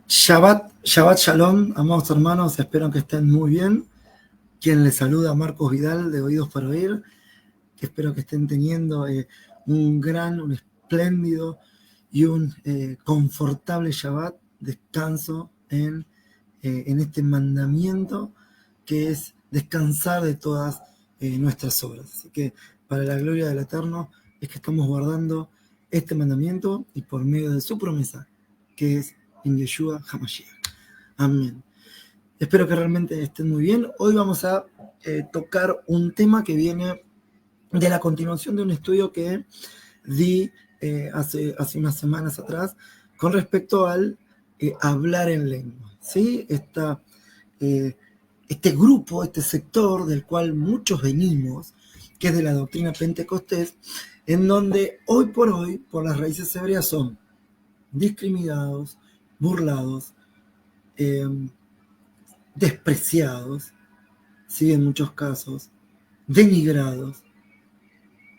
Shabbat Shalom, amados hermanos, espero que estén muy bien. Quien les saluda, Marcos Vidal, de Oídos para Oír. Espero que estén teniendo un espléndido y un confortable Shabbat, descanso en este mandamiento que es descansar de todas nuestras obras. Así que para la gloria del Eterno es que estamos guardando este mandamiento y por medio de su promesa, que es en Yeshua HaMashiach. Amén. Espero que realmente estén muy bien. Hoy vamos a tocar un tema que viene de la continuación de un estudio que di hace unas semanas atrás con respecto al hablar en lengua. ¿Sí? Este grupo, este sector del cual muchos venimos, que es de la doctrina pentecostés, en donde hoy por las raíces hebreas son discriminados, burlados, despreciados, ¿sí? En muchos casos, denigrados.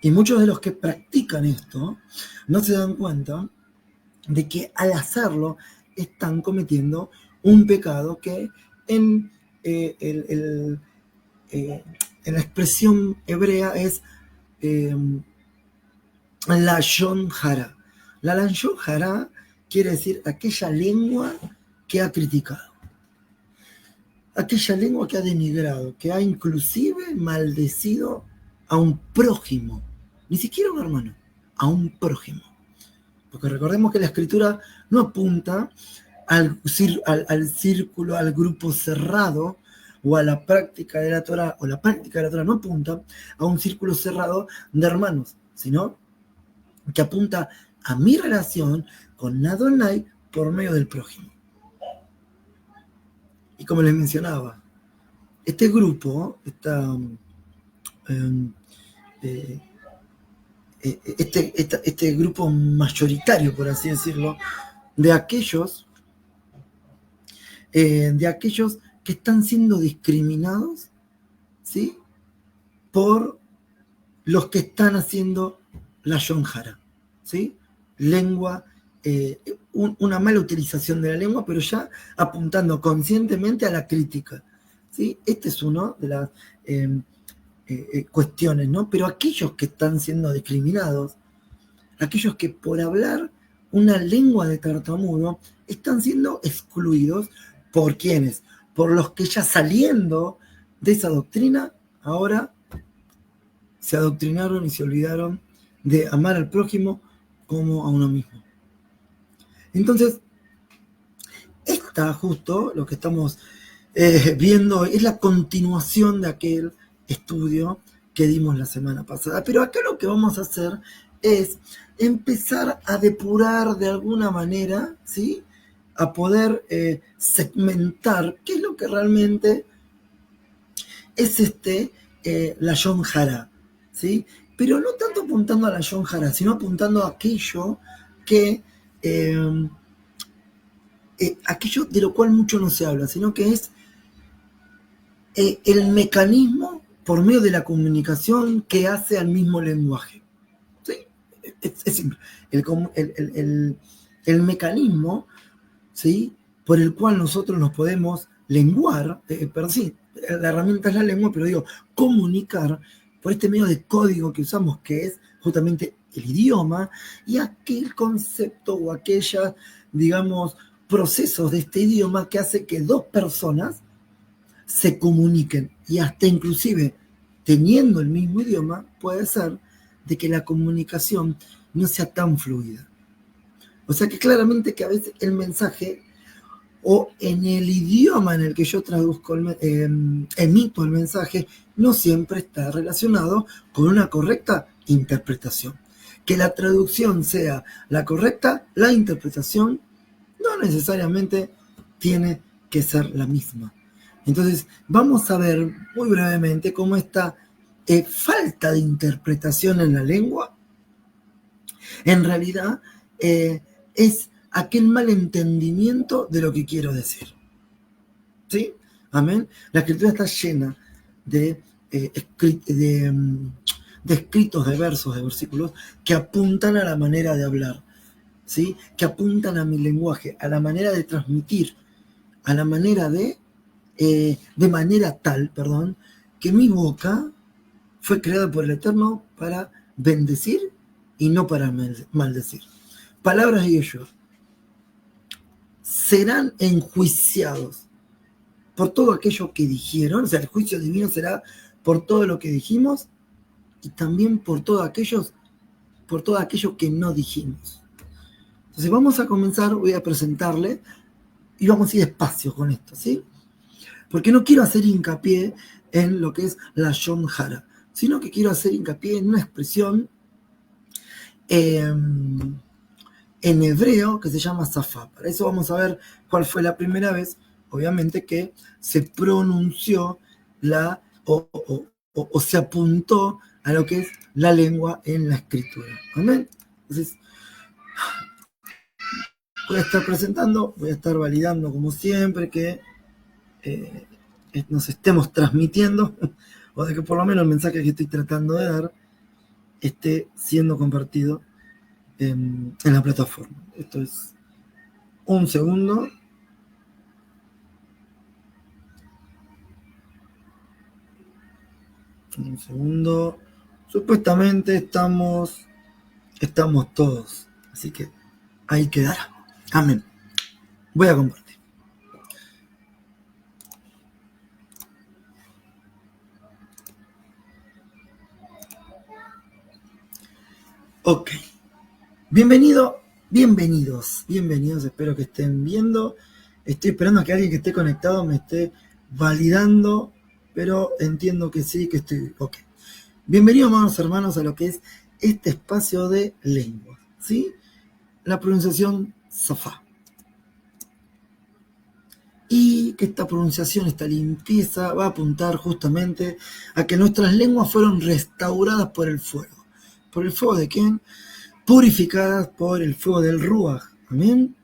Y muchos de los que practican esto no se dan cuenta de que al hacerlo están cometiendo un pecado que en la expresión hebrea es lashon hara. La lashon hara quiere decir aquella lengua que ha criticado, aquella lengua que ha denigrado, que ha inclusive maldecido a un prójimo, ni siquiera a un hermano, a un prójimo. Porque recordemos que la escritura no apunta al círculo, al grupo cerrado, o a la práctica de la Torah, o la práctica de la Torah no apunta a un círculo cerrado de hermanos, sino que apunta a mi relación con Adonai por medio del prójimo. Y como les mencionaba, este grupo, este grupo mayoritario, por así decirlo, de aquellos que están siendo discriminados, ¿sí? Por los que están haciendo la yonjara, ¿sí? Lengua, una mala utilización de la lengua, pero ya apuntando conscientemente a la crítica, ¿sí? Este es uno de las cuestiones, ¿no? Pero aquellos que están siendo discriminados, aquellos que por hablar una lengua de tartamudo están siendo excluidos, ¿por quiénes? Por los que ya saliendo de esa doctrina, ahora se adoctrinaron y se olvidaron de amar al prójimo como a uno mismo. Entonces, justo lo que estamos viendo es la continuación de aquel estudio que dimos la semana pasada. Pero acá lo que vamos a hacer es empezar a depurar de alguna manera, ¿sí? A poder segmentar qué es lo que realmente es lashon hara, ¿sí? Pero no tanto apuntando a lashon hara, sino apuntando a aquello que aquello de lo cual mucho no se habla, sino que es el mecanismo por medio de la comunicación que hace al mismo lenguaje. ¿Sí? Es simple. El mecanismo, ¿sí? Por el cual nosotros nos podemos lenguar, pero sí, la herramienta es la lengua, pero digo, comunicar por este medio de código que usamos, que es justamente el idioma, y aquel concepto o aquellas, digamos, procesos de este idioma que hace que dos personas se comuniquen, y hasta inclusive teniendo el mismo idioma puede ser de que la comunicación no sea tan fluida. O sea que claramente que a veces el mensaje o en el idioma en el que yo traduzco, emito el mensaje, no siempre está relacionado con una correcta interpretación. Que la traducción sea la correcta, la interpretación no necesariamente tiene que ser la misma. Entonces, vamos a ver muy brevemente cómo esta falta de interpretación en la lengua, en realidad, es aquel malentendimiento de lo que quiero decir. ¿Sí? Amén. La escritura está llena de escritos, de versos, de versículos que apuntan a la manera de hablar. ¿sí? Que apuntan a mi lenguaje, a la manera de transmitir, a la manera de manera tal, que mi boca fue creada por el Eterno para bendecir y no para maldecir. Palabras de ellos serán enjuiciados por todo aquello que dijeron, o sea, el juicio divino será por todo lo que dijimos y también por todo aquello que no dijimos. Entonces vamos a comenzar, voy a presentarle y vamos a ir despacio con esto, ¿sí? Porque no quiero hacer hincapié en lo que es la Lashon Hara, sino que quiero hacer hincapié en una expresión en hebreo que se llama Safá. Para eso vamos a ver cuál fue la primera vez, obviamente, que se pronunció o se apuntó a lo que es la lengua en la escritura. ¿Amén? Entonces, voy a estar presentando, voy a estar validando como siempre que nos estemos transmitiendo, o de que por lo menos el mensaje que estoy tratando de dar esté siendo compartido en la plataforma. Esto es un segundo. Un segundo. Supuestamente estamos todos. Así que ahí quedará. Amén. Voy a compartir. Ok. Bienvenidos. Espero que estén viendo. Estoy esperando a que alguien que esté conectado me esté validando, pero entiendo que sí, que estoy... Ok. Bienvenidos, amados hermanos, a lo que es este espacio de lengua, ¿sí? La pronunciación Safá. Y que esta pronunciación, esta limpieza, va a apuntar justamente a que nuestras lenguas fueron restauradas por el fuego. ¿Por el fuego de quién? Purificadas por el fuego del Ruach. ¿Amén?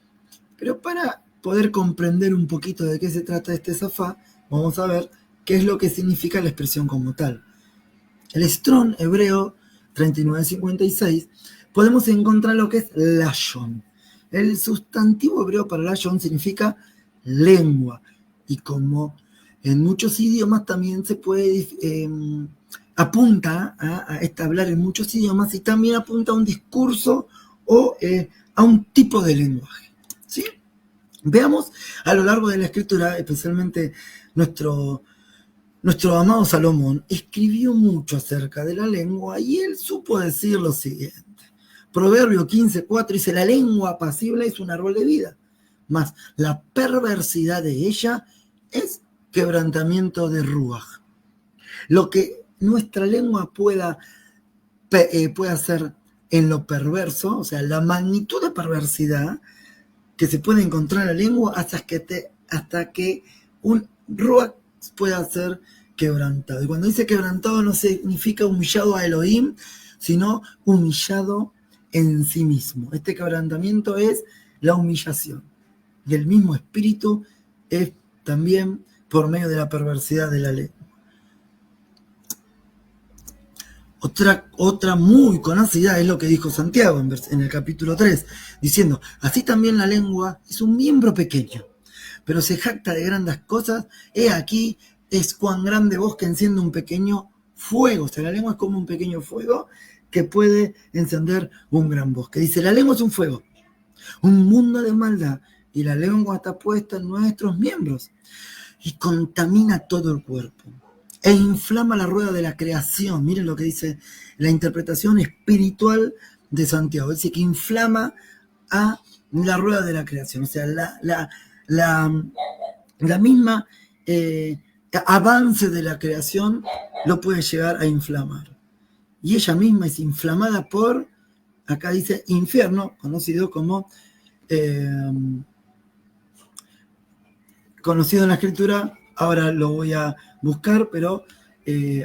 Pero para poder comprender un poquito de qué se trata este Safá, vamos a ver qué es lo que significa la expresión como tal. El Strong hebreo 3956, podemos encontrar lo que es Lashon. El sustantivo hebreo para Lashon significa lengua. Y como en muchos idiomas también se puede, apunta a hablar en muchos idiomas y también apunta a un discurso o a un tipo de lenguaje. ¿Sí? Veamos a lo largo de la escritura, especialmente nuestro amado Salomón escribió mucho acerca de la lengua y él supo decir lo siguiente. Proverbio 15:4 dice, la lengua apacible es un árbol de vida, mas la perversidad de ella es quebrantamiento de ruaj. Lo que nuestra lengua pueda hacer en lo perverso, o sea, la magnitud de perversidad que se puede encontrar en la lengua hasta que un ruaj pueda ser quebrantado. Y cuando dice quebrantado no significa humillado a Elohim, sino humillado en sí mismo. Este quebrantamiento es la humillación. Y el mismo espíritu es también por medio de la perversidad de la lengua. Otra muy conocida es lo que dijo Santiago en el capítulo 3, diciendo, así también la lengua es un miembro pequeño, pero se jacta de grandes cosas, he aquí, es cuán grande bosque enciende un pequeño fuego. O sea, la lengua es como un pequeño fuego que puede encender un gran bosque. Dice, la lengua es un fuego, un mundo de maldad, y la lengua está puesta en nuestros miembros y contamina todo el cuerpo e inflama la rueda de la creación. Miren lo que dice la interpretación espiritual de Santiago. Dice que inflama a la rueda de la creación. O sea, la misma avance de la creación lo puede llegar a inflamar. Y ella misma es inflamada por, acá dice, infierno, conocido como, conocido en la escritura, ahora lo voy a buscar, pero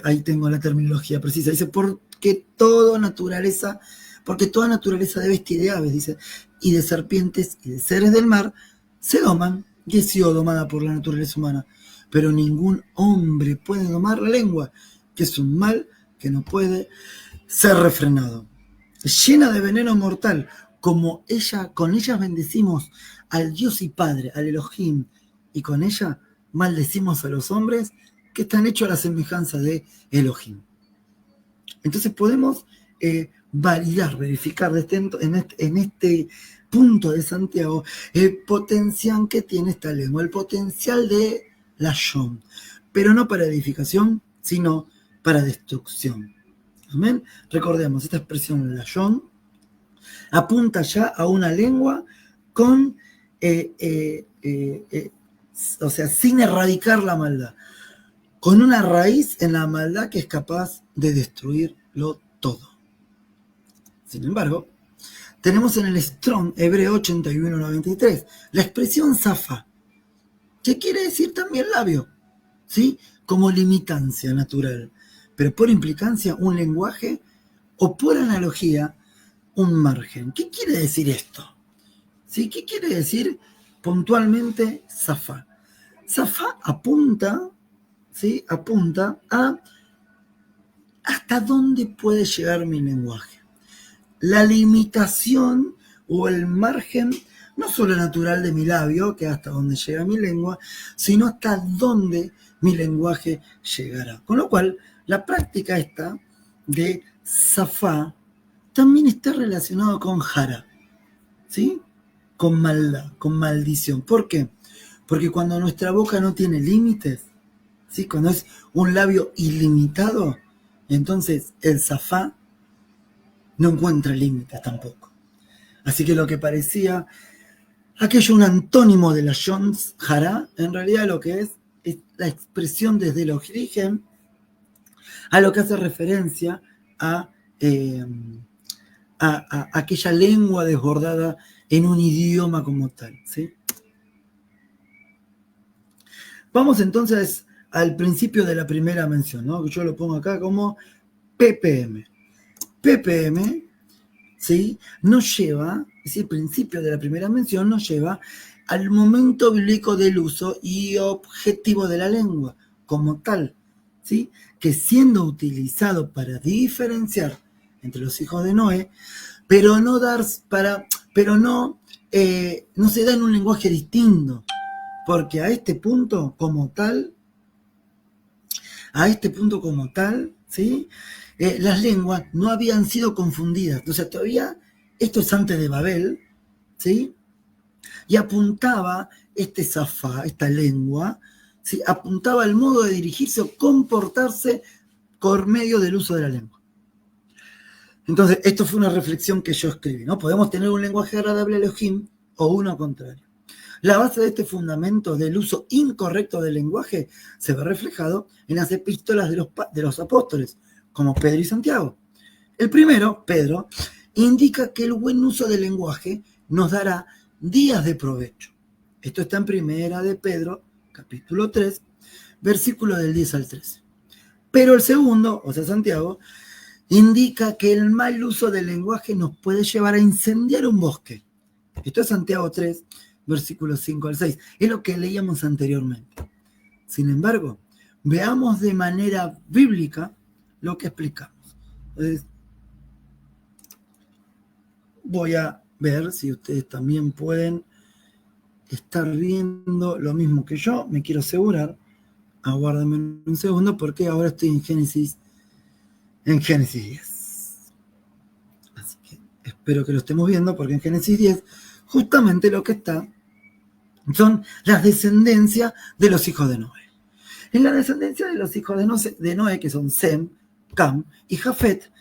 ahí tengo la terminología precisa. Dice, porque toda naturaleza de bestia y de aves, dice, y de serpientes y de seres del mar, se doman y ha sido domada por la naturaleza humana. Pero ningún hombre puede domar la lengua, que es un mal que no puede ser refrenado. Llena de veneno mortal, con ellas bendecimos al Dios y Padre, al Elohim, y con ella maldecimos a los hombres que están hechos a la semejanza de Elohim. Entonces podemos validar, verificar en este punto de Santiago el potencial que tiene esta lengua, el potencial de lashon, pero no para edificación, sino para destrucción. Amén. Recordemos, esta expresión lashon apunta ya a una lengua con, o sea, sin erradicar la maldad, con una raíz en la maldad que es capaz de destruirlo todo. Sin embargo, tenemos en el Strong Hebreo 8193 la expresión Safá, que quiere decir también labio, ¿sí? Como limitancia natural, pero por implicancia un lenguaje o por analogía un margen. ¿Qué quiere decir esto? ¿Sí? ¿Qué quiere decir puntualmente Safá? Safá apunta, ¿sí? Apunta a hasta dónde puede llegar mi lenguaje. La limitación o el margen, no solo natural de mi labio, que hasta donde llega mi lengua, sino hasta dónde mi lenguaje llegará. Con lo cual, la práctica esta de Safá también está relacionado con Jara, ¿sí? Con maldad, con maldición. ¿Por qué? Porque cuando nuestra boca no tiene límites, ¿sí? Cuando es un labio ilimitado, entonces el Safá no encuentra límites tampoco. Así que lo que parecía aquello un antónimo de la Jones Jara, en realidad lo que es la expresión desde el origen a lo que hace referencia a aquella lengua desbordada en un idioma como tal, ¿sí? Vamos entonces al principio de la primera mención, ¿no? Yo lo pongo acá como PPM. PPM, ¿sí? Nos lleva, es el principio de la primera mención, nos lleva al momento bíblico del uso y objetivo de la lengua como tal, ¿sí? Que siendo utilizado para diferenciar entre los hijos de Noé, pero no se da en un lenguaje distinto, porque a este punto como tal, ¿sí? Las lenguas no habían sido confundidas. O sea, todavía, esto es antes de Babel, ¿sí? Y apuntaba este Safá, esta lengua, ¿sí? Apuntaba al modo de dirigirse o comportarse por medio del uso de la lengua. Entonces, esto fue una reflexión que yo escribí, ¿no? Podemos tener un lenguaje agradable a Elohim o uno contrario. La base de este fundamento del uso incorrecto del lenguaje se ve reflejado en las epístolas de los apóstoles, como Pedro y Santiago. El primero, Pedro, indica que el buen uso del lenguaje nos dará días de provecho. Esto está en Primera de Pedro, capítulo 3, versículo del 10 al 13. Pero el segundo, o sea, Santiago, indica que el mal uso del lenguaje nos puede llevar a incendiar un bosque. Esto es Santiago 3, versículos 5 al 6. Es lo que leíamos anteriormente. Sin embargo, veamos de manera bíblica lo que explicamos. Entonces, voy a ver si ustedes también pueden estar viendo lo mismo que yo. Me quiero asegurar. Aguárdenme un segundo porque ahora estoy en Génesis 10. Así que espero que lo estemos viendo porque en Génesis 10 justamente lo que está son las descendencias de los hijos de Noé. En la descendencia de los hijos de Noé, que son Sem, Cam y Jafet,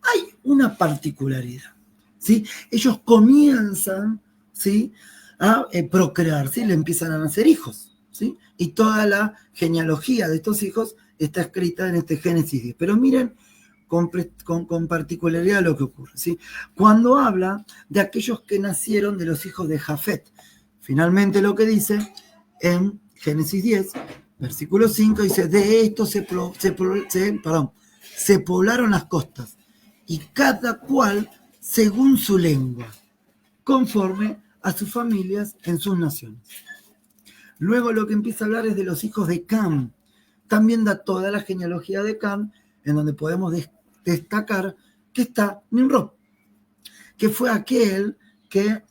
hay una particularidad, ¿sí? Ellos comienzan, ¿sí?, a procrear, ¿sí? Le empiezan a nacer hijos, ¿sí? Y toda la genealogía de estos hijos está escrita en este Génesis 10. Pero miren con particularidad lo que ocurre, ¿sí? Cuando habla de aquellos que nacieron de los hijos de Jafet, finalmente lo que dice en Génesis 10, versículo 5, dice, de esto se poblaron las costas, y cada cual según su lengua, conforme a sus familias en sus naciones. Luego lo que empieza a hablar es de los hijos de Cam. También da toda la genealogía de Cam, en donde podemos destacar que está Nimrod, que fue aquel que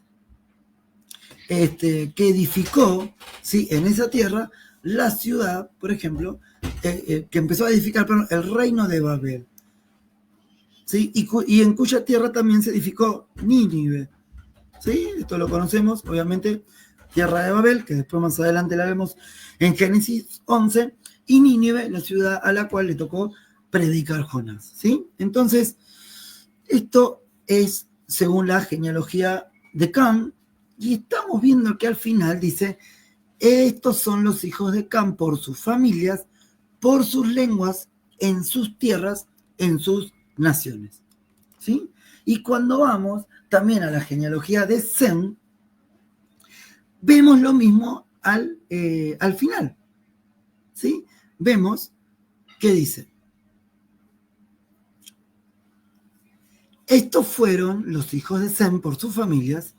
edificó, ¿sí?, en esa tierra la ciudad, por ejemplo, que empezó a edificar, perdón, el reino de Babel, ¿sí? Y en cuya tierra también se edificó Nínive, ¿sí? Esto lo conocemos, obviamente, tierra de Babel, que después más adelante la vemos en Génesis 11, y Nínive, la ciudad a la cual le tocó predicar Jonás, ¿sí? Entonces, esto es según la genealogía de Cam, y estamos viendo que al final dice, estos son los hijos de Cam por sus familias, por sus lenguas, en sus tierras, en sus naciones, ¿sí? Y cuando vamos también a la genealogía de Sem, vemos lo mismo al final, ¿sí? Vemos que dice, estos fueron los hijos de Sem por sus familias,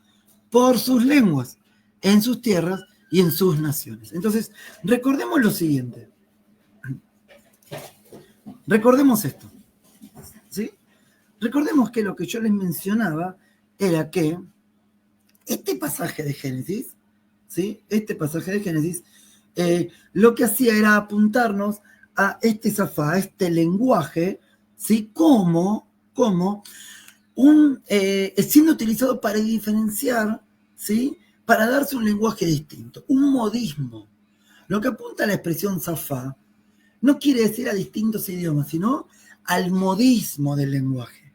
por sus lenguas, en sus tierras y en sus naciones. Entonces, recordemos lo siguiente. Recordemos esto, ¿sí? Recordemos que lo que yo les mencionaba era que este pasaje de Génesis, ¿sí? Este pasaje de Génesis, lo que hacía era apuntarnos a este zafá, a este lenguaje, ¿sí? Como siendo utilizado para diferenciar, ¿sí?, para darse un lenguaje distinto, un modismo. Lo que apunta a la expresión zafá no quiere decir a distintos idiomas, sino al modismo del lenguaje,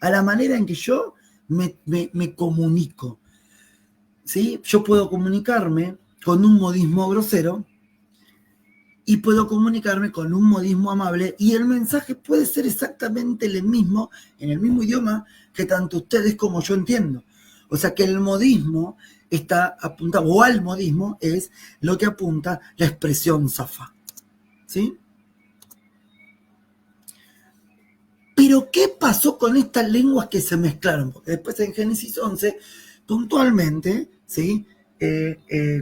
a la manera en que yo me comunico, ¿sí? Yo puedo comunicarme con un modismo grosero y puedo comunicarme con un modismo amable, y el mensaje puede ser exactamente el mismo, en el mismo idioma que tanto ustedes como yo entiendo. O sea que el modismo está apuntado, o al modismo es lo que apunta la expresión zafá, ¿sí? Pero ¿qué pasó con estas lenguas que se mezclaron? Porque después en Génesis 11, puntualmente, ¿sí?,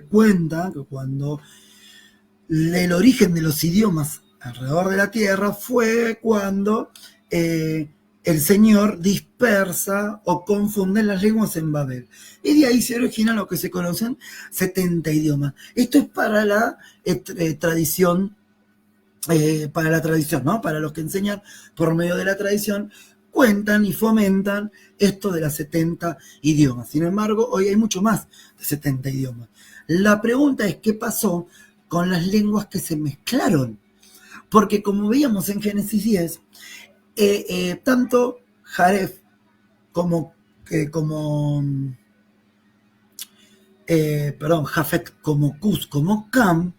cuenta que cuando el origen de los idiomas alrededor de la tierra fue cuando el Señor dispersa o confunde las lenguas en Babel. Y de ahí se originan lo que se conocen 70 idiomas. Esto es para la tradición, ¿no? Para los que enseñan por medio de la tradición, cuentan y fomentan esto de las 70 idiomas. Sin embargo, hoy hay mucho más de 70 idiomas. La pregunta es, ¿qué pasó con las lenguas que se mezclaron? Porque como veíamos en Génesis 10, tanto Jaref como Jafet, como Cus, como Cam,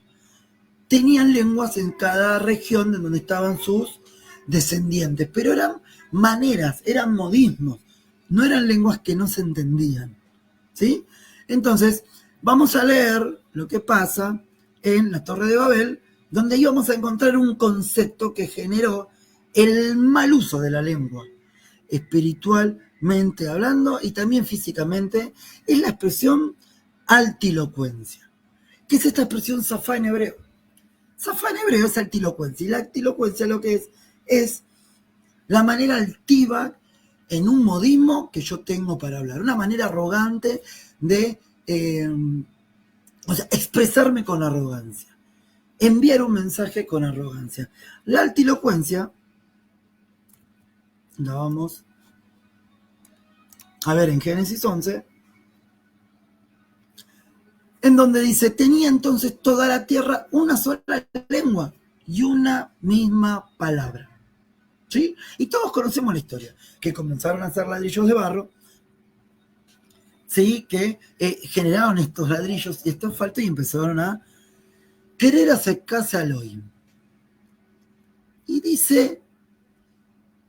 tenían lenguas en cada región de donde estaban sus descendientes, pero eran maneras, eran modismos, no eran lenguas que no se entendían, ¿sí? Entonces, vamos a leer lo que pasa en la Torre de Babel, donde íbamos a encontrar un concepto que generó el mal uso de la lengua, espiritualmente hablando y también físicamente, es la expresión altilocuencia. ¿Qué es esta expresión zafá en hebreo? Zafá en hebreo es altilocuencia, y la altilocuencia lo que es la manera altiva en un modismo que yo tengo para hablar, una manera arrogante de expresarme con arrogancia, enviar un mensaje con arrogancia. La altilocuencia, la vamos a ver en Génesis 11, en donde dice, tenía entonces toda la tierra una sola lengua y una misma palabra, ¿sí? Y todos conocemos la historia, que comenzaron a hacer ladrillos de barro, ¿sí?, que generaron estos ladrillos y estos asfalto y empezaron a querer acercarse a Elohim. Y dice,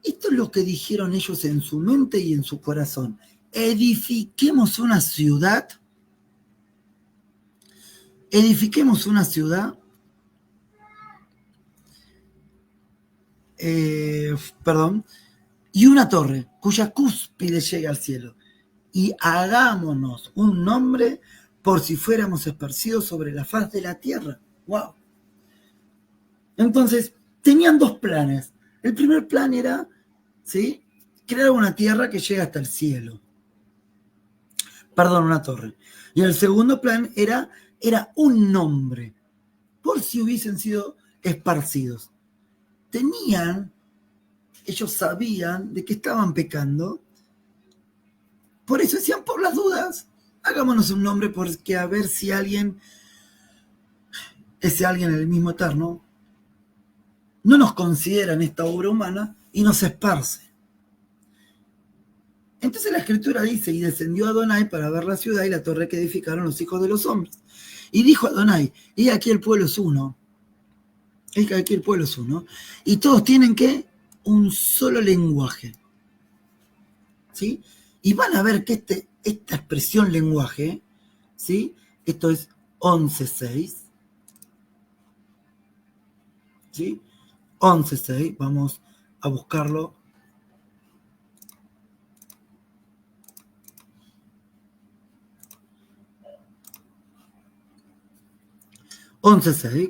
esto es lo que dijeron ellos en su mente y en su corazón: edifiquemos una ciudad, y una torre cuya cúspide llegue al cielo, y hagámonos un nombre por si fuéramos esparcidos sobre la faz de la tierra. ¡Wow! Entonces, tenían dos planes. El primer plan era, ¿sí?, crear una tierra que llegue hasta el cielo. Perdón, una torre. Y el segundo plan era un nombre, por si hubiesen sido esparcidos. Ellos sabían de que estaban pecando, por eso decían, por las dudas, hagámonos un nombre porque a ver si ese alguien, el mismo Eterno, no nos considera en esta obra humana y nos esparce. Entonces la escritura dice, y descendió Adonai para ver la ciudad y la torre que edificaron los hijos de los hombres. Y dijo Adonai, y aquí el pueblo es uno. Aquí el pueblo es uno. Y todos tienen que un solo lenguaje. ¿Sí? Y van a ver que esta expresión lenguaje, ¿sí? Esto es 11.6. ¿Sí? 11.6, vamos a buscarlo.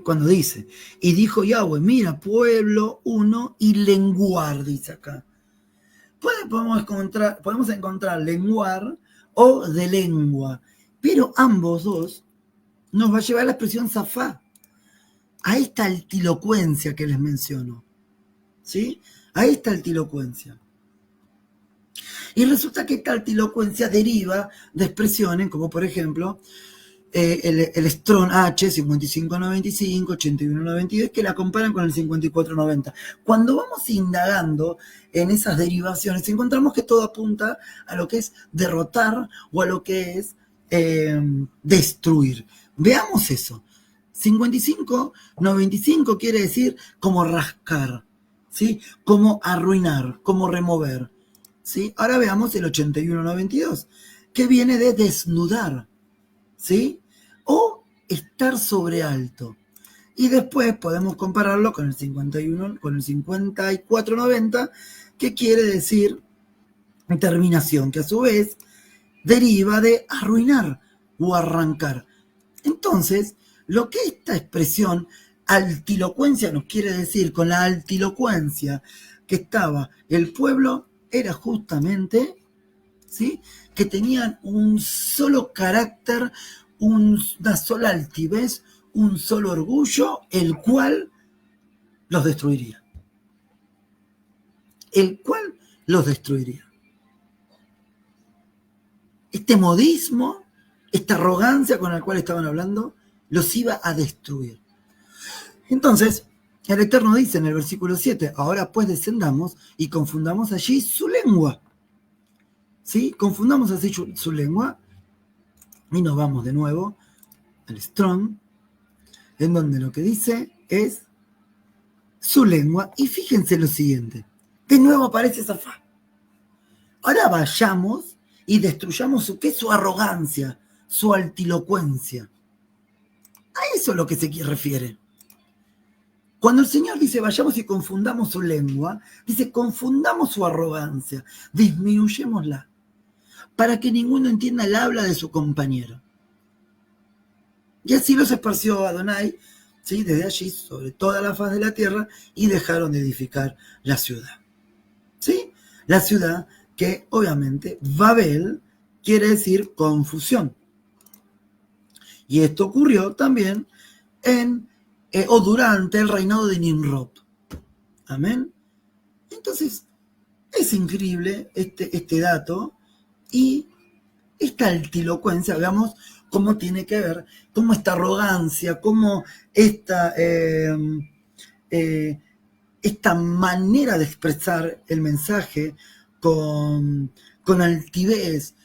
Cuando dice, y dijo Yahweh, mira, pueblo uno y lenguar, dice acá. Podemos encontrar lenguar o de lengua, pero ambos dos nos va a llevar a la expresión zafá, a esta altilocuencia que les menciono, ¿sí? A esta altilocuencia. Y resulta que esta altilocuencia deriva de expresiones como, por ejemplo, el Strong H, 5595, 8192, que la comparan con el 5490. Cuando vamos indagando en esas derivaciones, encontramos que todo apunta a lo que es derrotar o a lo que es destruir. Veamos eso. 5595 quiere decir como rascar, ¿sí? Como arruinar, como remover, ¿sí? Ahora veamos el 8192, que viene de desnudar, ¿sí? O estar sobre alto. Y después podemos compararlo con el 5490, que quiere decir terminación, que a su vez deriva de arruinar o arrancar. Entonces, lo que esta expresión altilocuencia nos quiere decir, con la altilocuencia que estaba el pueblo, era justamente, ¿sí?, que tenían un solo carácter, una sola altivez, un solo orgullo, el cual los destruiría. Este modismo, esta arrogancia con la cual estaban hablando, los iba a destruir. Entonces, el Eterno dice en el versículo 7, ahora pues descendamos y confundamos allí su lengua. ¿Sí? Confundamos así su lengua y nos vamos de nuevo al Strong, en donde lo que dice es su lengua. Y fíjense lo siguiente, de nuevo aparece Zafá. Ahora vayamos y destruyamos su arrogancia, su altilocuencia. A eso es lo que se refiere. Cuando el Señor dice vayamos y confundamos su lengua, dice confundamos su arrogancia, disminuyémosla, para que ninguno entienda el habla de su compañero. Y así los esparció Adonai, ¿sí?, desde allí sobre toda la faz de la tierra, y dejaron de edificar la ciudad. ¿Sí? La ciudad que obviamente Babel quiere decir confusión. Y esto ocurrió también durante el reinado de Nimrod. Amén. Entonces, es increíble este dato y esta altilocuencia, veamos cómo tiene que ver, cómo esta arrogancia, cómo esta manera de expresar el mensaje con altivez,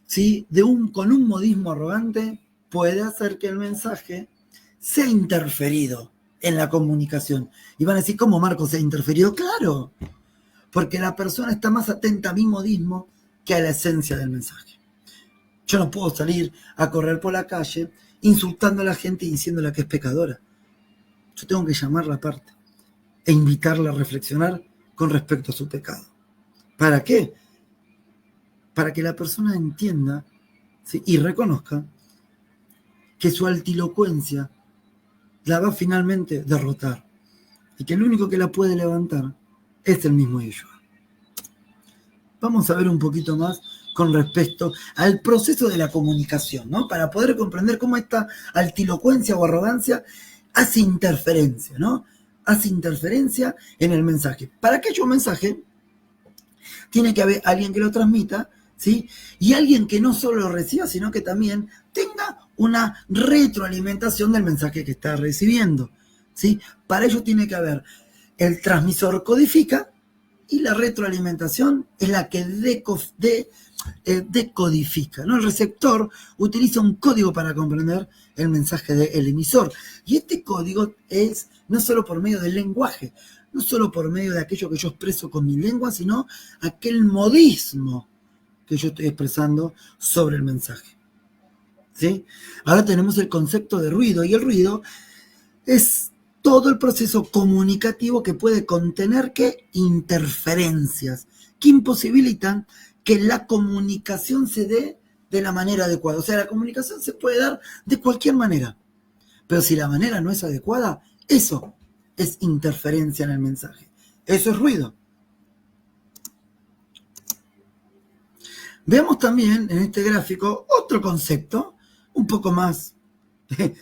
¿sí?, con un modismo arrogante, puede hacer que el mensaje sea interferido en la comunicación. Y van a decir, ¿cómo Marcos se ha interferido? Claro, porque la persona está más atenta a mi modismo que a la esencia del mensaje. Yo no puedo salir a correr por la calle insultando a la gente y diciéndole que es pecadora. Yo tengo que llamarla aparte e invitarla a reflexionar con respecto a su pecado. ¿Para qué? Para que la persona entienda, ¿sí?, y reconozca que su altilocuencia la va finalmente a derrotar y que el único que la puede levantar es el mismo Yeshua. Vamos a ver un poquito más con respecto al proceso de la comunicación, ¿no? Para poder comprender cómo esta altilocuencia o arrogancia hace interferencia, ¿no? Hace interferencia en el mensaje. Para que haya un mensaje, tiene que haber alguien que lo transmita, ¿sí? Y alguien que no solo lo reciba, sino que también tenga una retroalimentación del mensaje que está recibiendo, ¿sí? Para ello tiene que haber el transmisor codifica y la retroalimentación es la que decodifica, ¿no? El receptor utiliza un código para comprender el mensaje del emisor. Y este código es no solo por medio del lenguaje, no solo por medio de aquello que yo expreso con mi lengua, sino aquel modismo que yo estoy expresando sobre el mensaje, ¿sí? Ahora tenemos el concepto de ruido, y el ruido es todo el proceso comunicativo que puede contener ¿qué? Interferencias que imposibilitan que la comunicación se dé de la manera adecuada. O sea, la comunicación se puede dar de cualquier manera, pero si la manera no es adecuada, eso es interferencia en el mensaje. Eso es ruido. Veamos también en este gráfico otro concepto, un poco más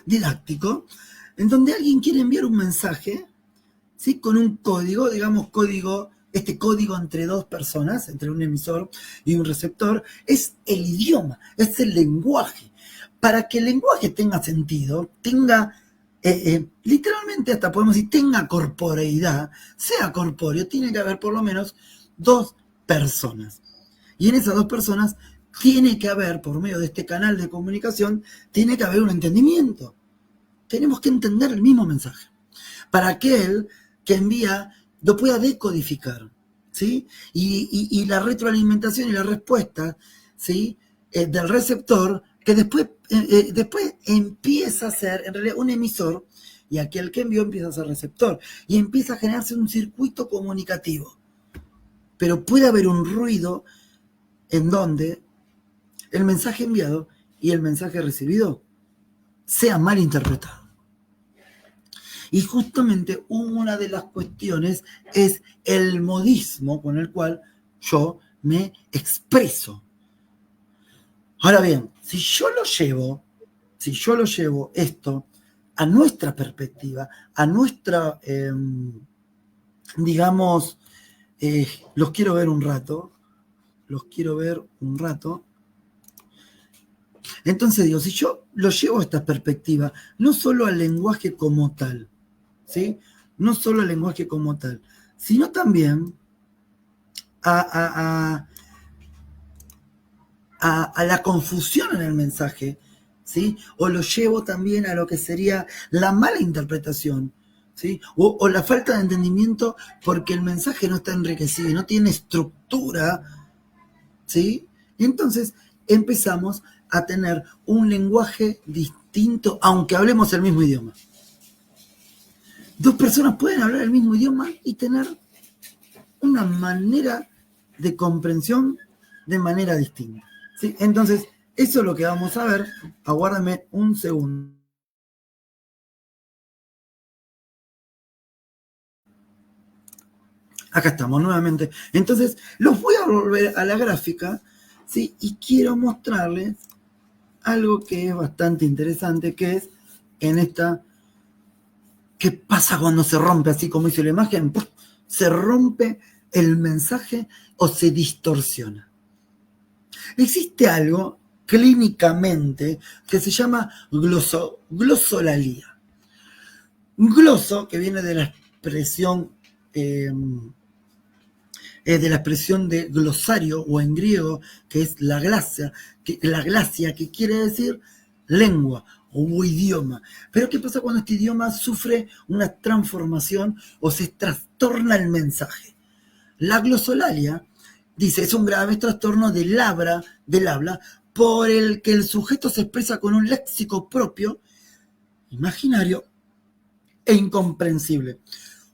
didáctico, en donde alguien quiere enviar un mensaje, ¿sí? Con un código, digamos este código entre dos personas, entre un emisor y un receptor, es el idioma, es el lenguaje. Para que el lenguaje tenga sentido, tenga, literalmente hasta podemos decir, tenga corporeidad, sea corpóreo, tiene que haber por lo menos dos personas. Y en esas dos personas tiene que haber, por medio de este canal de comunicación, tiene que haber un entendimiento. Tenemos que entender el mismo mensaje. Para aquel que envía lo pueda decodificar, ¿sí? Y la retroalimentación y la respuesta, ¿sí? Del receptor, que después empieza a ser, en realidad, un emisor, y aquel que envió empieza a ser receptor, y empieza a generarse un circuito comunicativo. Pero puede haber un ruido en donde el mensaje enviado y el mensaje recibido sea mal interpretado. Y justamente una de las cuestiones es el modismo con el cual yo me expreso. Ahora bien, si yo lo llevo esto a nuestra perspectiva, a nuestra, digamos, los quiero ver un rato. Entonces digo, si yo lo llevo a esta perspectiva, no solo al lenguaje como tal, ¿sí? No solo al lenguaje como tal, sino también a la confusión en el mensaje, ¿sí? O lo llevo también a lo que sería la mala interpretación, ¿sí? O la falta de entendimiento porque el mensaje no está enriquecido, no tiene estructura, ¿sí? Y entonces empezamos a tener un lenguaje distinto, aunque hablemos el mismo idioma. Dos personas pueden hablar el mismo idioma y tener una manera de comprensión de manera distinta, ¿sí? Entonces, eso es lo que vamos a ver. Aguárdame un segundo. Acá estamos nuevamente. Entonces, los voy a volver a la gráfica, ¿sí? Y quiero mostrarles algo que es bastante interesante, que es en esta... ¿Qué pasa cuando se rompe así como hizo la imagen? ¡Puf! Se rompe el mensaje o se distorsiona. Existe algo clínicamente que se llama glosolalía. Gloso, que viene de la expresión de glosario, o en griego, que es la glasia, que quiere decir lengua o idioma. Pero ¿qué pasa cuando este idioma sufre una transformación o se trastorna el mensaje? La glosolalia, dice, es un grave trastorno del habla por el que el sujeto se expresa con un léxico propio, imaginario e incomprensible,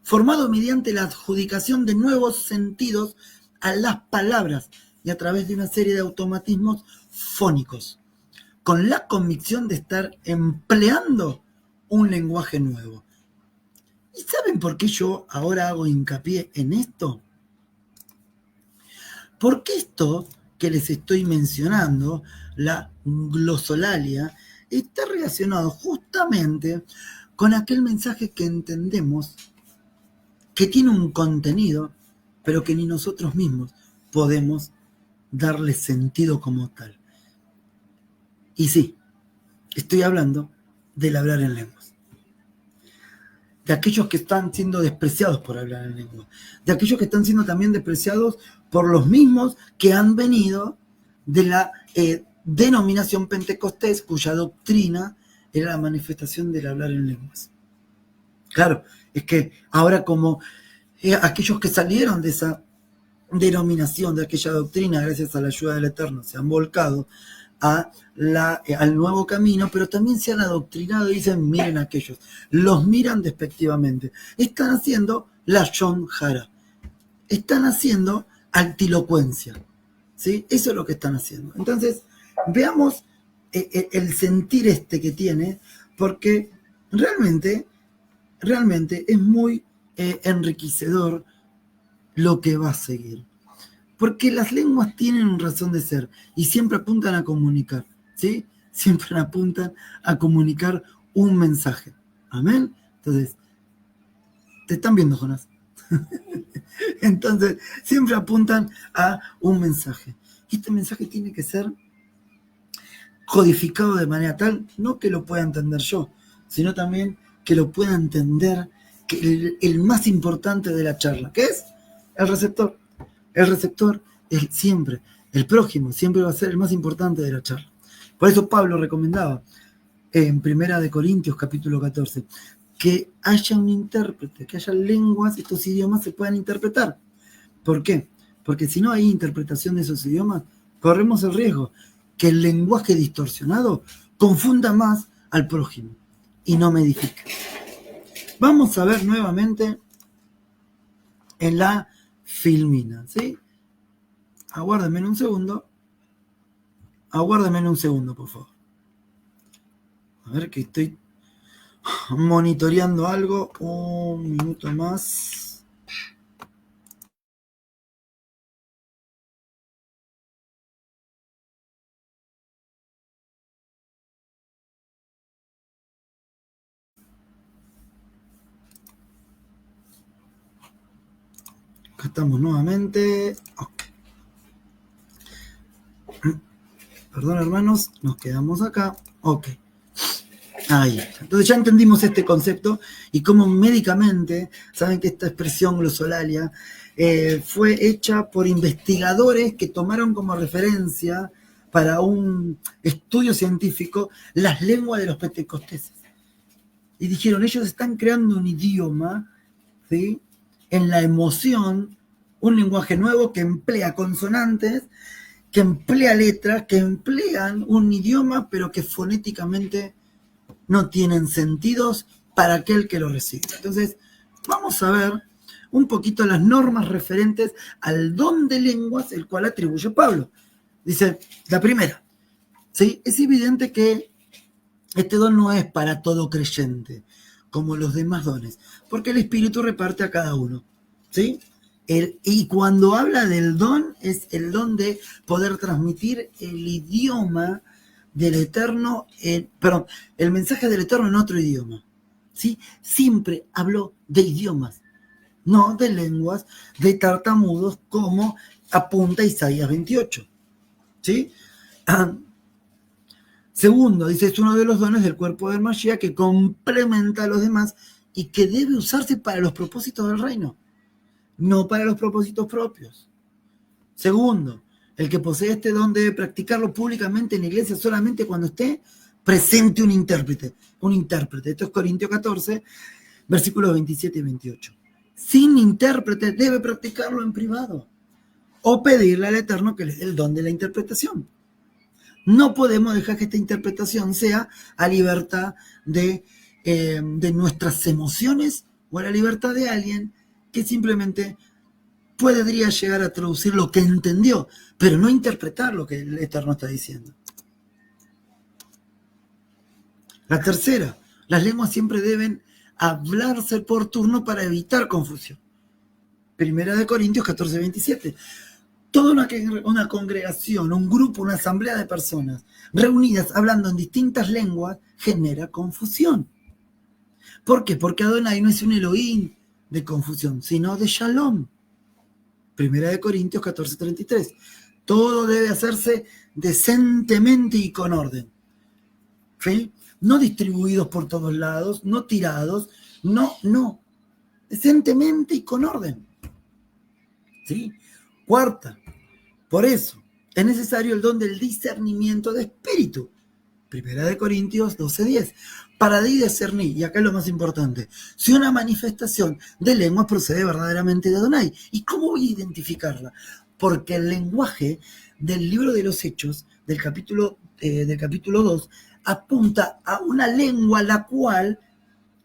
formado mediante la adjudicación de nuevos sentidos a las palabras y a través de una serie de automatismos fónicos, con la convicción de estar empleando un lenguaje nuevo. ¿Y saben por qué yo ahora hago hincapié en esto? Porque esto que les estoy mencionando, la glosolalia, está relacionado justamente con aquel mensaje que entendemos que tiene un contenido, pero que ni nosotros mismos podemos darle sentido como tal. Y sí, estoy hablando del hablar en lenguas. De aquellos que están siendo despreciados por hablar en lengua, de aquellos que están siendo también despreciados por los mismos que han venido de la denominación pentecostés, cuya doctrina era la manifestación del hablar en lenguas. Claro, es que ahora como aquellos que salieron de esa denominación, de aquella doctrina, gracias a la ayuda del Eterno, se han volcado al nuevo camino, pero también se han adoctrinado y dicen, miren aquellos, los miran despectivamente. Están haciendo la Lashon Hara, están haciendo altilocuencia, ¿sí? Eso es lo que están haciendo. Entonces, veamos el sentir que tiene, porque realmente es muy enriquecedor lo que va a seguir. Porque las lenguas tienen una razón de ser y siempre apuntan a comunicar, ¿sí? Siempre apuntan a comunicar un mensaje. ¿Amén? Entonces, te están viendo, Jonás. Entonces, siempre apuntan a un mensaje. Y este mensaje tiene que ser codificado de manera tal, no que lo pueda entender yo, sino también que lo pueda entender que el más importante de la charla, que es el receptor. El receptor es siempre, el prójimo siempre va a ser el más importante de la charla. Por eso Pablo recomendaba en 1 Corintios capítulo 14 que haya un intérprete, que haya lenguas, estos idiomas se puedan interpretar. ¿Por qué? Porque si no hay interpretación de esos idiomas, corremos el riesgo que el lenguaje distorsionado confunda más al prójimo y no me edifique. Vamos a ver nuevamente en la filmina, ¿sí? Aguárdame un segundo, por favor. A ver que estoy monitoreando algo. Un minuto más. Acá estamos nuevamente. Okay. Perdón, hermanos, nos quedamos acá. Ok. Ahí. Entonces ya entendimos este concepto y cómo médicamente, saben que esta expresión glosolalia fue hecha por investigadores que tomaron como referencia para un estudio científico las lenguas de los pentecosteses. Y dijeron, ellos están creando un idioma, ¿sí?, en la emoción, un lenguaje nuevo que emplea consonantes, que emplea letras, que emplean un idioma, pero que fonéticamente no tienen sentidos para aquel que lo recibe. Entonces, vamos a ver un poquito las normas referentes al don de lenguas, el cual atribuye Pablo. Dice, la primera, ¿sí? Es evidente que este don no es para todo creyente, como los demás dones, porque el Espíritu reparte a cada uno, ¿sí? Y cuando habla del don, es el don de poder transmitir el idioma del Eterno, el mensaje del Eterno en otro idioma, ¿sí? Siempre habló de idiomas, no de lenguas, de tartamudos, como apunta Isaías 28, ¿sí? Segundo, dice, es uno de los dones del cuerpo del Mashiach que complementa a los demás y que debe usarse para los propósitos del reino, no para los propósitos propios. Segundo, el que posee este don debe practicarlo públicamente en la iglesia solamente cuando esté presente un intérprete. Esto es Corintios 14, versículos 27 y 28. Sin intérprete debe practicarlo en privado o pedirle al Eterno que le dé el don de la interpretación. No podemos dejar que esta interpretación sea a libertad de nuestras emociones o a la libertad de alguien que simplemente podría llegar a traducir lo que entendió, pero no interpretar lo que el Eterno está diciendo. La tercera, las lenguas siempre deben hablarse por turno para evitar confusión. 1 Corintios 14, 27. Toda una congregación, un grupo, una asamblea de personas reunidas hablando en distintas lenguas genera confusión. ¿Por qué? Porque Adonai no es un Elohim de confusión, sino de Shalom. Primera de Corintios 14:33. Todo debe hacerse decentemente y con orden. ¿Sí? No distribuidos por todos lados, no tirados, no. Decentemente y con orden. ¿Sí? Cuarta, por eso es necesario el don del discernimiento de espíritu. Primera de Corintios 12:10. Para discernir, y acá es lo más importante, si una manifestación de lenguas procede verdaderamente de Adonai. ¿Y cómo voy a identificarla? Porque el lenguaje del libro de los Hechos, del capítulo 2, apunta a una lengua la cual,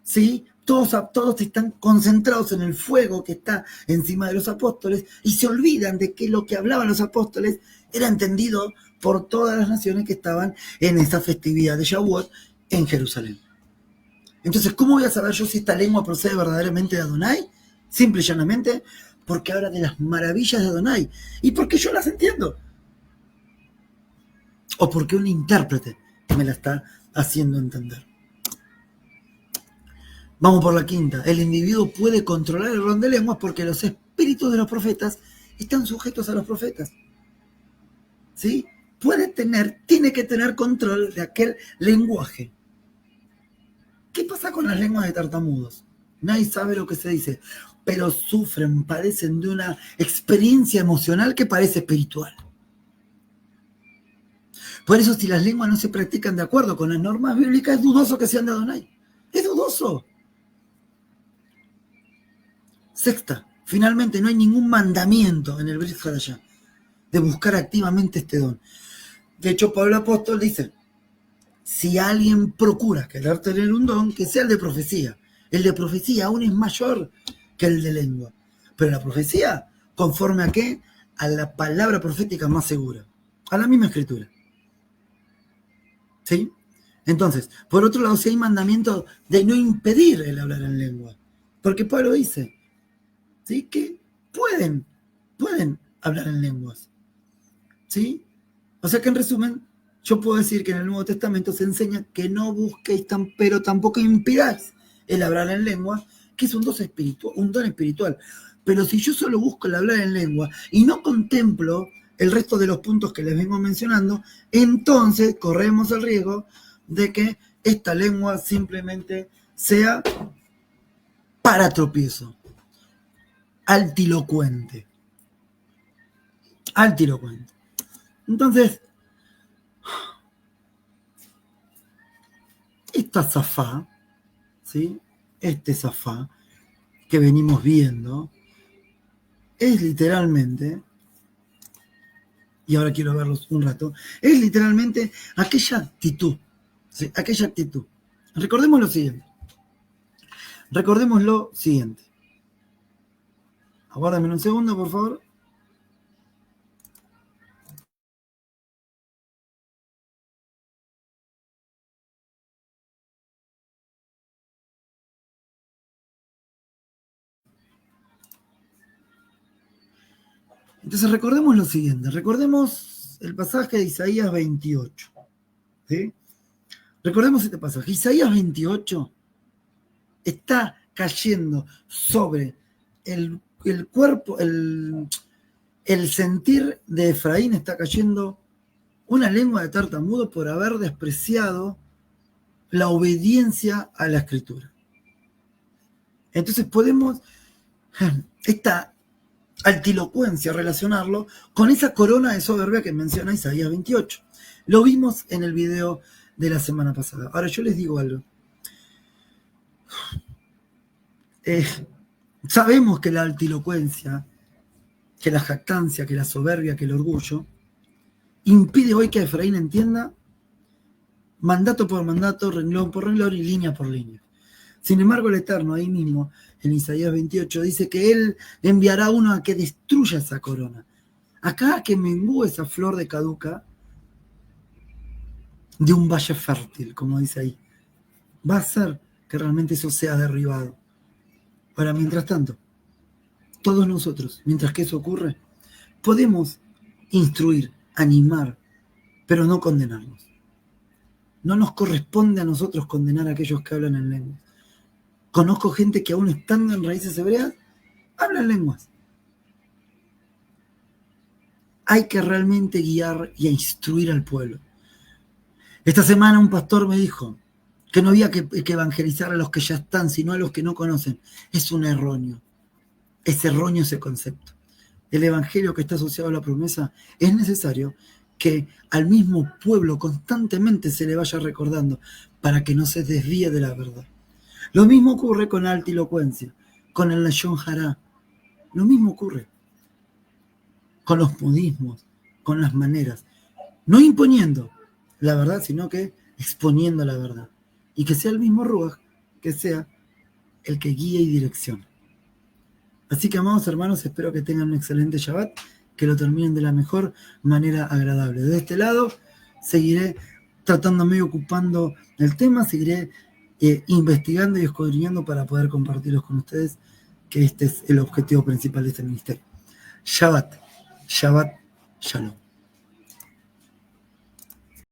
¿sí?, todos están concentrados en el fuego que está encima de los apóstoles y se olvidan de que lo que hablaban los apóstoles era entendido por todas las naciones que estaban en esa festividad de Shavuot en Jerusalén. Entonces, ¿cómo voy a saber yo si esta lengua procede verdaderamente de Adonai? Simple y llanamente porque habla de las maravillas de Adonai y porque yo las entiendo. O porque un intérprete me la está haciendo entender. Vamos por la quinta. El individuo puede controlar el don de lenguas porque los espíritus de los profetas están sujetos a los profetas. ¿Sí? Tiene que tener control de aquel lenguaje. ¿Qué pasa con las lenguas de tartamudos? Nadie sabe lo que se dice, pero sufren, padecen de una experiencia emocional que parece espiritual. Por eso, si las lenguas no se practican de acuerdo con las normas bíblicas, es dudoso que sean de Adonai. Es dudoso. Sexta, finalmente no hay ningún mandamiento en el Brit Hadashah de buscar activamente este don. De hecho, Pablo Apóstol dice, si alguien procura querer tener un don, que sea el de profecía. El de profecía aún es mayor que el de lengua. Pero la profecía, ¿conforme a qué? A la palabra profética más segura. A la misma escritura. ¿Sí? Entonces, por otro lado, si hay mandamiento de no impedir el hablar en lengua. Porque Pablo dice, ¿sí?, que pueden hablar en lenguas. ¿Sí? O sea que en resumen, yo puedo decir que en el Nuevo Testamento se enseña que no busquéis pero tampoco impidáis el hablar en lengua, que es un don espiritual. Pero si yo solo busco el hablar en lengua y no contemplo el resto de los puntos que les vengo mencionando, entonces corremos el riesgo de que esta lengua simplemente sea para tropiezo. Altilocuente. Entonces, esta zafá, ¿sí?, este zafá que venimos viendo, es literalmente, y ahora quiero verlos un rato, es literalmente aquella actitud, ¿sí?, aquella actitud. Recordemos lo siguiente. Aguárdame un segundo, por favor. Entonces recordemos lo siguiente, recordemos el pasaje de Isaías 28. ¿Sí? Recordemos este pasaje. Isaías 28 está cayendo sobre el cuerpo, el sentir de Efraín, está cayendo una lengua de tartamudo por haber despreciado la obediencia a la escritura. Entonces podemos esta altilocuencia relacionarlo con esa corona de soberbia que menciona Isaías 28. Lo vimos en el video de la semana pasada. Ahora yo les digo algo. Sabemos que la altilocuencia, que la jactancia, que la soberbia, que el orgullo impide hoy que Efraín entienda mandato por mandato, renglón por renglón y línea por línea. Sin embargo, el Eterno ahí mismo, en Isaías 28, dice que Él enviará a uno a que destruya esa corona. Acá que mengúe esa flor de caduca de un valle fértil, como dice ahí. Va a hacer que realmente eso sea derribado. Ahora, mientras tanto, todos nosotros, mientras que eso ocurre, podemos instruir, animar, pero no condenarlos. No nos corresponde a nosotros condenar a aquellos que hablan en lenguas. Conozco gente que aún estando en raíces hebreas, habla en lenguas. Hay que realmente guiar y instruir al pueblo. Esta semana un pastor me dijo que no había que evangelizar a los que ya están, sino a los que no conocen. Es un erróneo. Es erróneo ese concepto. El evangelio que está asociado a la promesa, es necesario que al mismo pueblo constantemente se le vaya recordando para que no se desvíe de la verdad. Lo mismo ocurre con la altilocuencia, con el lashon hará. Lo mismo ocurre con los modismos, con las maneras. No imponiendo la verdad, sino que exponiendo la verdad. Y que sea el mismo Ruach, que sea el que guíe y direccione. Así que, amados hermanos, espero que tengan un excelente Shabbat, que lo terminen de la mejor manera agradable. De este lado, seguiré tratándome y ocupando el tema, seguiré investigando y escudriñando para poder compartirlos con ustedes, que este es el objetivo principal de este ministerio. Shabbat, Shabbat, Shalom.